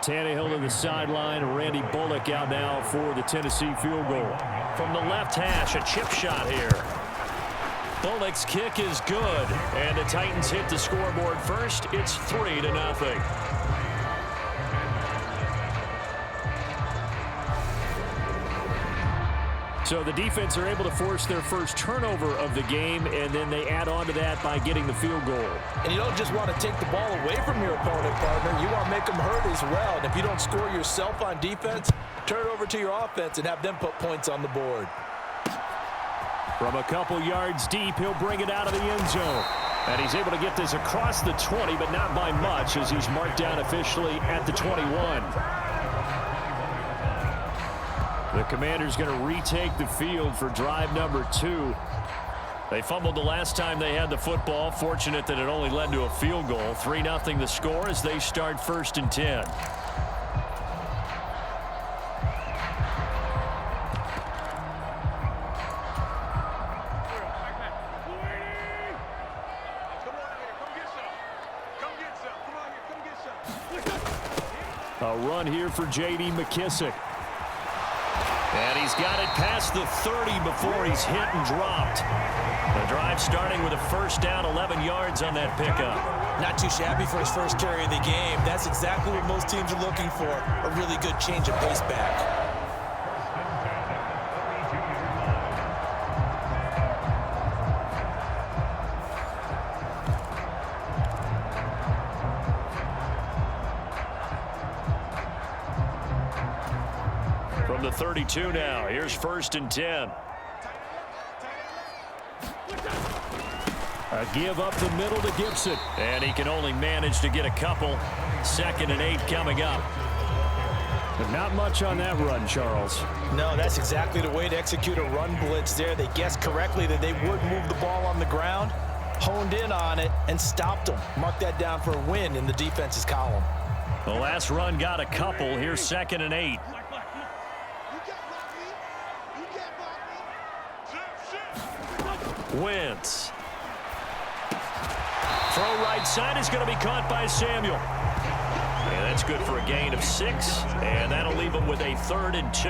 Tannehill to the sideline. Randy Bullock out now for the Tennessee field goal. From the left hash, a chip shot here. Bullock's kick is good, and the Titans hit the scoreboard first. It's 3-0. So the defense are able to force their first turnover of the game, and then they add on to that by getting the field goal. And you don't just want to take the ball away from your opponent, partner. You want to make them hurt as well. And if you don't score yourself on defense, turn it over to your offense and have them put points on the board. From a couple yards deep, he'll bring it out of the end zone. And he's able to get this across the 20, but not by much, as he's marked down officially at the 21. The Commanders going to retake the field for drive number 2. They fumbled the last time they had the football. Fortunate that it only led to a field goal. 3-0 the score as they start 1st and 10. A run here for J.D. McKissick. And he's got it past the 30 before he's hit and dropped. The drive starting with a first down, 11 yards on that pickup. Not too shabby for his first carry of the game. That's exactly what most teams are looking for, a really good change of pace back. From the 32 now, here's 1st and 10. A give up the middle to Gibson. And he can only manage to get a couple. 2nd and 8 coming up. But not much on that run, Charles. No, that's exactly the way to execute a run blitz there. They guessed correctly that they would move the ball on the ground, honed in on it, and stopped them. Mark that down for a win in the defense's column. The last run got a couple. Here's 2nd and 8. Wentz. Throw right side is going to be caught by Samuel. And that's good for a gain of 6. And that'll leave him with a 3rd and 2.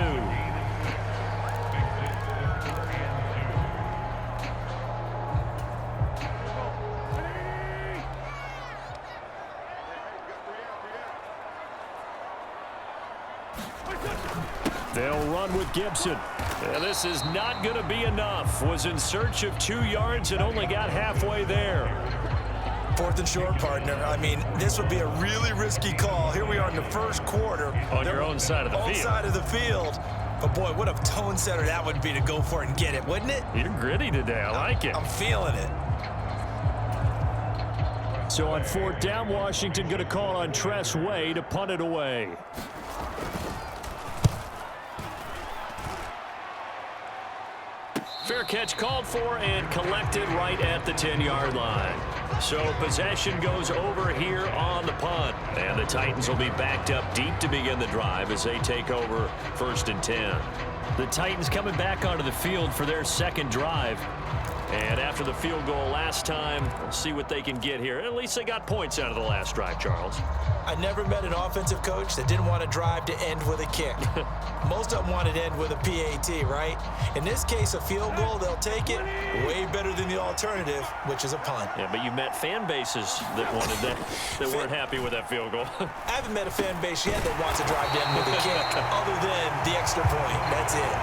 They'll run with Gibson. And this is not going to be enough. Was in search of 2 yards and only got halfway there. 4th and short, partner. I mean, this would be a really risky call. Here we are in the first quarter. On your own side of the field. Own side of the field. But, boy, what a tone setter that would be to go for it and get it, wouldn't it? You're gritty today. I like it. I'm feeling it. So on 4th down, Washington going to call on Tress Way to punt it away. Fair catch called for and collected right at the 10-yard line. So possession goes over here on the punt. And the Titans will be backed up deep to begin the drive as they take over 1st and 10. The Titans coming back onto the field for their 2nd drive. And after the field goal last time, we'll see what they can get here. At least they got points out of the last drive, Charles. I never met an offensive coach that didn't want a drive to end with a kick. Most of them want it to end with a PAT, right? In this case, a field goal, they'll take it. Way better than the alternative, which is a punt. Yeah, but you met fan bases that wanted that, that weren't happy with that field goal. I haven't met a fan base yet that wants a drive to end with a kick, other than the extra point. That's it.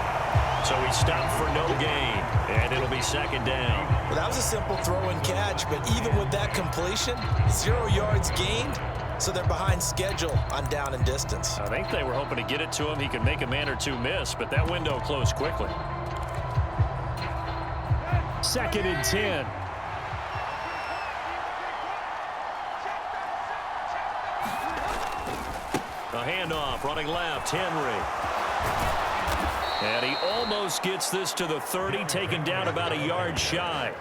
So he stopped for no gain, and it'll be 2nd down. Well, that was a simple throw and catch, but even with that completion, 0 yards gained, so they're behind schedule on down and distance. I think they were hoping to get it to him. He could make a man or two miss, but that window closed quickly. 2nd and 10. A handoff, running left, Henry. And he almost gets this to the 30, taken down about a yard shy.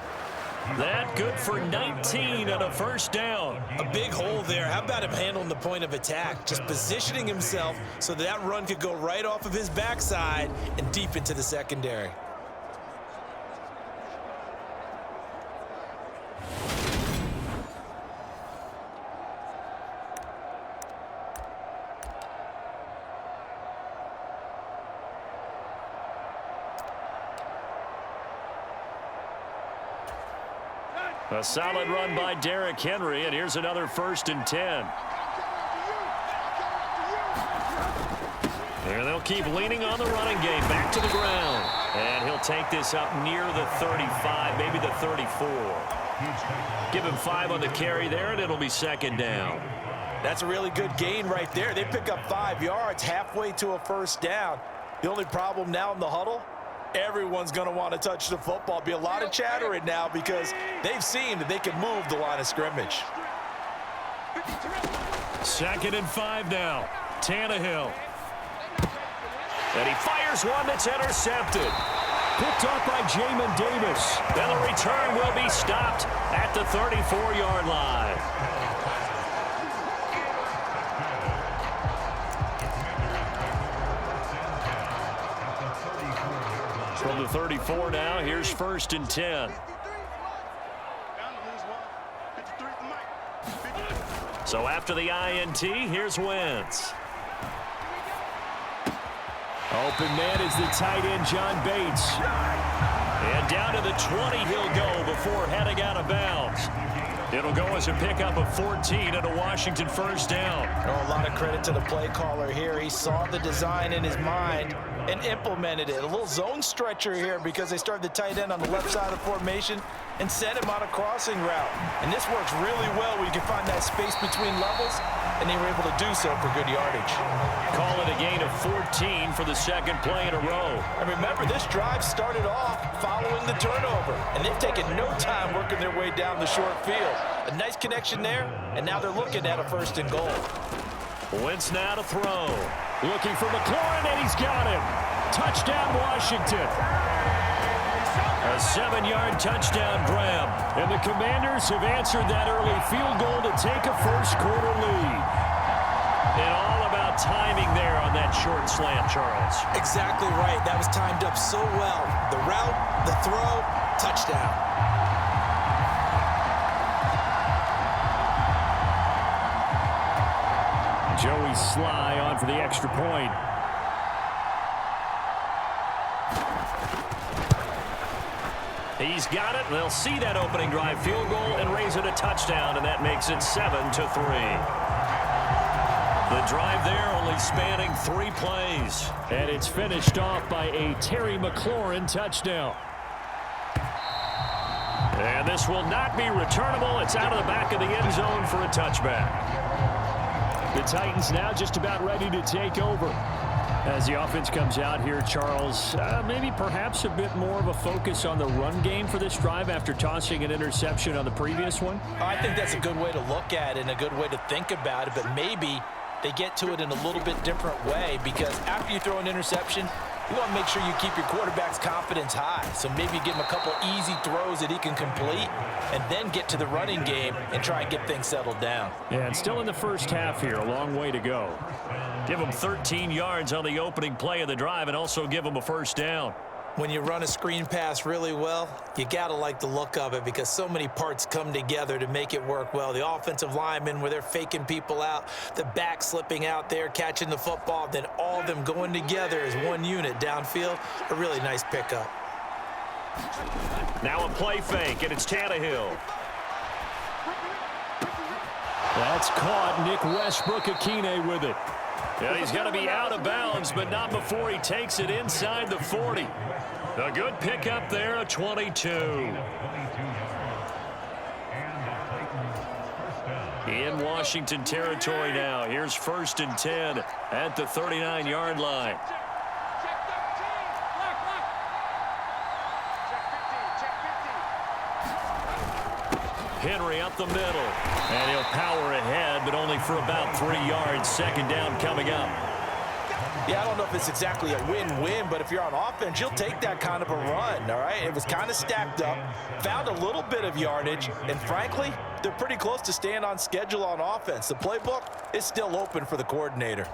That good for 19 on a 1st down. A big hole there. How about him handling the point of attack? Just positioning himself so that run could go right off of his backside and deep into the secondary. A solid run by Derrick Henry, and here's another 1st and 10. And they'll keep leaning on the running game. Back to the ground. And he'll take this up near the 35, maybe the 34. Give him 5 on the carry there, and it'll be 2nd down. That's a really good gain right there. They pick up 5 yards halfway to a 1st down. The only problem now in the huddle, everyone's going to want to touch the football. Be a lot of chattering now because they've seen that they can move the line of scrimmage. 2nd and 5 now. Tannehill. And he fires one that's intercepted. Picked off by Jamin Davis. Then the return will be stopped at the 34-yard line. From the 34 now, here's 1st and 10. So after the INT, here's Wentz. Open man is the tight end, John Bates. And down to the 20 he'll go before heading out of bounds. It'll go as a pickup of 14 and a Washington 1st down. Oh, a lot of credit to the play caller here. He saw the design in his mind and implemented it. A little zone stretcher here because they started the tight end on the left side of the formation and sent him on a crossing route. And this works really well where you can find that space between levels, and they were able to do so for good yardage. Call it a gain of 14 for the 2nd play in a row. And remember, this drive started off following the turnover, and they've taken no time working their way down the short field. A nice connection there, and now they're looking at a 1st and goal. Wentz now to throw. Looking for McLaurin, and he's got him. Touchdown, Washington. A 7-yard touchdown grab. And the Commanders have answered that early field goal to take a 1st quarter lead. And all about timing there on that short slant, Charles. Exactly right. That was timed up so well. The route, the throw, touchdown. Joey Sly on for the extra point. He's got it. They'll see that opening drive field goal and raise it a touchdown, and that makes it 7-3. The drive there only spanning 3 plays. And it's finished off by a Terry McLaurin touchdown. And this will not be returnable. It's out of the back of the end zone for a touchback. The Titans now just about ready to take over. As the offense comes out here, Charles, maybe perhaps a bit more of a focus on the run game for this drive after tossing an interception on the previous one? I think that's a good way to look at it and a good way to think about it, but maybe they get to it in a little bit different way because after you throw an interception, you want to make sure you keep your quarterback's confidence high. So maybe you give him a couple easy throws that he can complete and then get to the running game and try and get things settled down. Yeah, and still in the first half here, a long way to go. Give him 13 yards on the opening play of the drive and also give him a 1st down. When you run a screen pass really well, you got to like the look of it because so many parts come together to make it work well. The offensive linemen where they're faking people out, the back slipping out there, catching the football, then all of them going together as one unit downfield. A really nice pickup. Now a play fake, and it's Tannehill. That's caught. Nick Westbrook-Akine with it. Yeah, he's going to be out of bounds, but not before he takes it inside the 40. A good pickup there, a 22. In Washington territory now. Here's 1st and 10 at the 39-yard line. Henry up the middle. And he'll power ahead, but only for about 3 yards. 2nd down coming up. Yeah, I don't know if it's exactly a win-win, but if you're on offense, you'll take that kind of a run, all right? It was kind of stacked up, found a little bit of yardage, and frankly, they're pretty close to staying on schedule on offense. The playbook is still open for the coordinator.